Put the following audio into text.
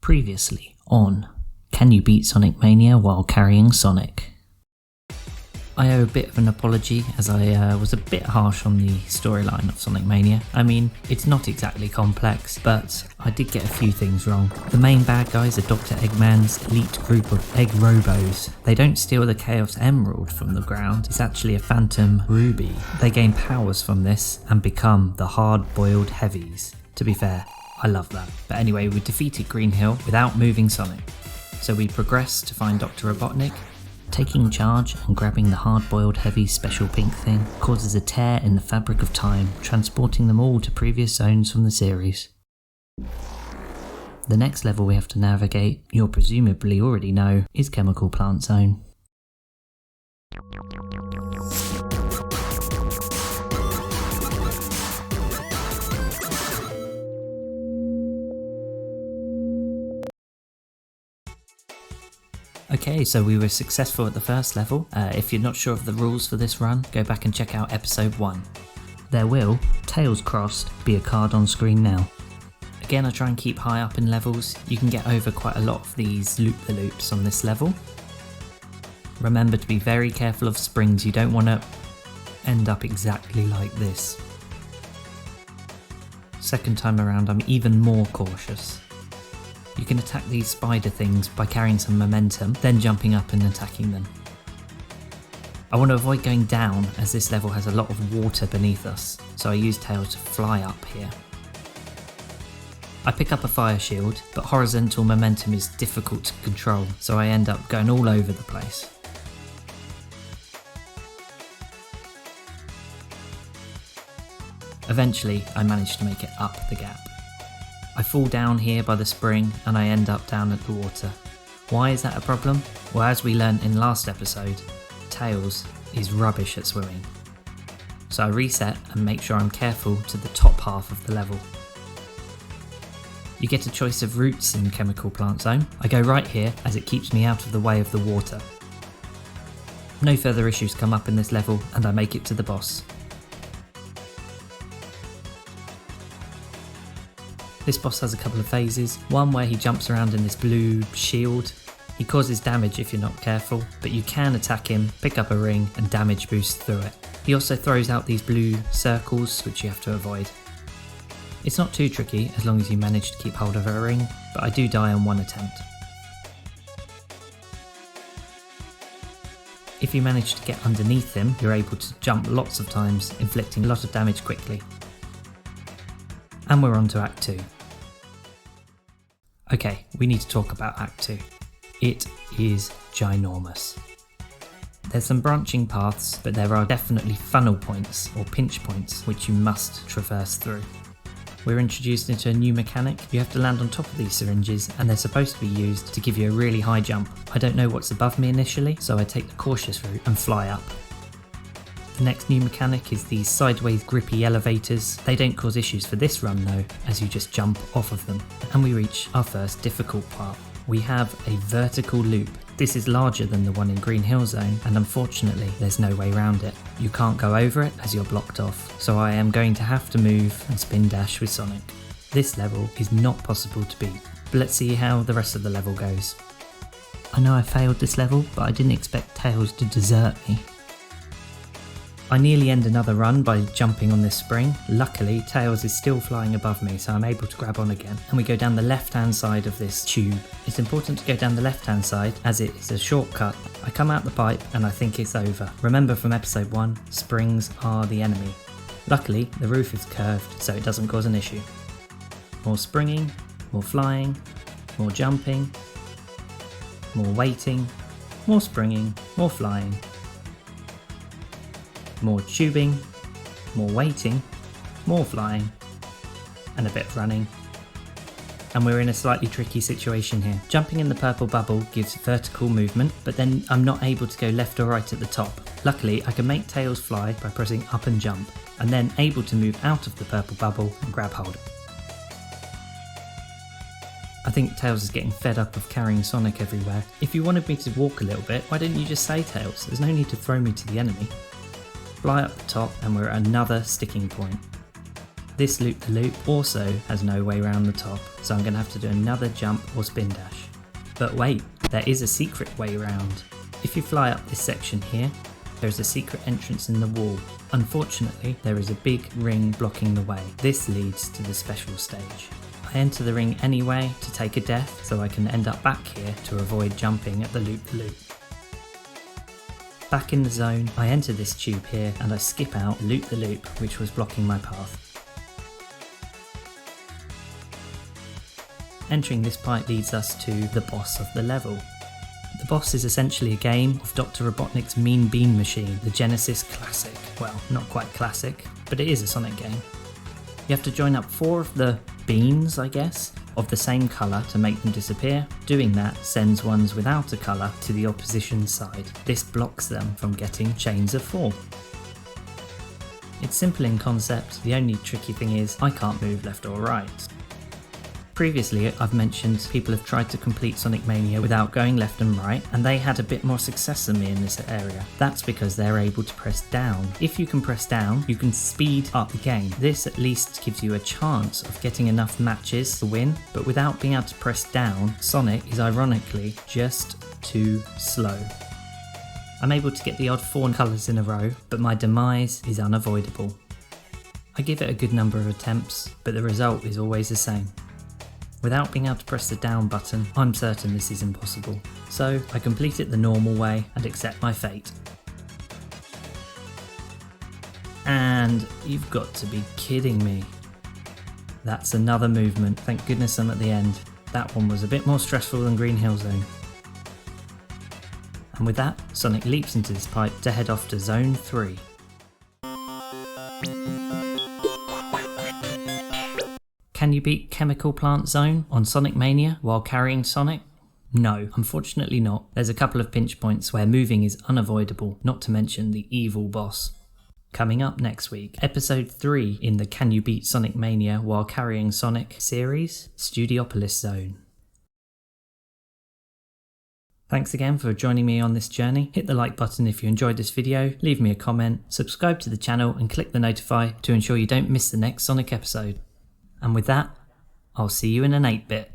Previously on Can You Beat Sonic Mania while carrying Sonic? I owe a bit of an apology as I was a bit harsh on the storyline of Sonic Mania. I mean, it's not exactly complex, but I did get a few things wrong. The main bad guys are Dr. Eggman's elite group of Egg Robos. They don't steal the Chaos Emerald from the ground, it's actually a Phantom Ruby. They gain powers from this and become the hard-boiled heavies. To be fair, I love that. But anyway, we defeated Green Hill without moving Sonic. So we progress to find Dr. Robotnik. Taking charge and grabbing the hard-boiled heavy special pink thing causes a tear in the fabric of time, transporting them all to previous zones from the series. The next level we have to navigate, you'll presumably already know, is Chemical Plant Zone. Okay, so we were successful at the first level. If you're not sure of the rules for this run, go back and check out episode 1. There will, tails crossed, be a card on screen now. Again, I try and keep high up in levels. You can get over quite a lot of these loop-the-loops on this level. Remember to be very careful of springs, you don't want to end up exactly like this. Second time around, I'm even more cautious. You can attack these spider things by carrying some momentum, then jumping up and attacking them. I want to avoid going down as this level has a lot of water beneath us, so I use Tails to fly up here. I pick up a fire shield, but horizontal momentum is difficult to control, so I end up going all over the place. Eventually, I manage to make it up the gap. I fall down here by the spring and I end up down at the water. Why is that a problem? Well, as we learnt in last episode, Tails is rubbish at swimming. So I reset and make sure I'm careful to the top half of the level. You get a choice of routes in Chemical Plant Zone. I go right here as it keeps me out of the way of the water. No further issues come up in this level and I make it to the boss. This boss has a couple of phases, one where he jumps around in this blue shield. He causes damage if you're not careful, but you can attack him, pick up a ring and damage boost through it. He also throws out these blue circles which you have to avoid. It's not too tricky as long as you manage to keep hold of a ring, but I do die on one attempt. If you manage to get underneath him, you're able to jump lots of times, inflicting a lot of damage quickly. And we're on to Act 2. Okay, we need to talk about Act 2. It is ginormous. There's some branching paths, but there are definitely funnel points or pinch points which you must traverse through. We're introduced into a new mechanic. You have to land on top of these syringes and they're supposed to be used to give you a really high jump. I don't know what's above me initially, so I take the cautious route and fly up. The next new mechanic is these sideways grippy elevators. They don't cause issues for this run though, as you just jump off of them. And we reach our first difficult part. We have a vertical loop. This is larger than the one in Green Hill Zone, and unfortunately there's no way around it. You can't go over it as you're blocked off, so I am going to have to move and spin dash with Sonic. This level is not possible to beat, but let's see how the rest of the level goes. I know I failed this level, but I didn't expect Tails to desert me. I nearly end another run by jumping on this spring. Luckily, Tails is still flying above me, so I'm able to grab on again. And we go down the left-hand side of this tube. It's important to go down the left-hand side as it is a shortcut. I come out the pipe and I think it's over. Remember from episode 1, springs are the enemy. Luckily, the roof is curved, so it doesn't cause an issue. More springing, more flying, more jumping, more waiting, more springing, more flying. More tubing, more waiting, more flying, and a bit of running. And we're in a slightly tricky situation here. Jumping in the purple bubble gives vertical movement, but then I'm not able to go left or right at the top. Luckily, I can make Tails fly by pressing up and jump, and then able to move out of the purple bubble and grab hold. I think Tails is getting fed up of carrying Sonic everywhere. If you wanted me to walk a little bit, why didn't you just say Tails? There's no need to throw me to the enemy. Fly up the top and we're at another sticking point. This loop-the-loop also has no way around the top, so I'm going to have to do another jump or spin dash. But wait, there is a secret way around. If you fly up this section here, there is a secret entrance in the wall. Unfortunately, there is a big ring blocking the way. This leads to the special stage. I enter the ring anyway to take a death, so I can end up back here to avoid jumping at the loop-the-loop. Back in the zone, I enter this tube here and I skip out loop-the-loop, which was blocking my path. Entering this pipe leads us to the boss of the level. The boss is essentially a game of Dr. Robotnik's Mean Bean Machine, the Genesis classic. Well, not quite classic, but it is a Sonic game. You have to join up 4 of the beans, I guess, of the same colour to make them disappear. Doing that sends ones without a colour to the opposition side. This blocks them from getting chains of 4. It's simple in concept, the only tricky thing is I can't move left or right. Previously, I've mentioned people have tried to complete Sonic Mania without going left and right, and they had a bit more success than me in this area. That's because they're able to press down. If you can press down, you can speed up the game. This at least gives you a chance of getting enough matches to win, but without being able to press down, Sonic is ironically just too slow. I'm able to get the odd 4 colours in a row, but my demise is unavoidable. I give it a good number of attempts, but the result is always the same. Without being able to press the down button, I'm certain this is impossible. So I complete it the normal way and accept my fate. And you've got to be kidding me. That's another movement, thank goodness I'm at the end. That one was a bit more stressful than Green Hill Zone. And with that, Sonic leaps into this pipe to head off to Zone 3. Can you beat Chemical Plant Zone on Sonic Mania while carrying Sonic? No, unfortunately not. There's a couple of pinch points where moving is unavoidable, not to mention the evil boss. Coming up next week, episode 3 in the Can You Beat Sonic Mania While Carrying Sonic series, Studiopolis Zone. Thanks again for joining me on this journey. Hit the like button if you enjoyed this video, leave me a comment, subscribe to the channel and click the notify to ensure you don't miss the next Sonic episode. And with that, I'll see you in an 8-bit.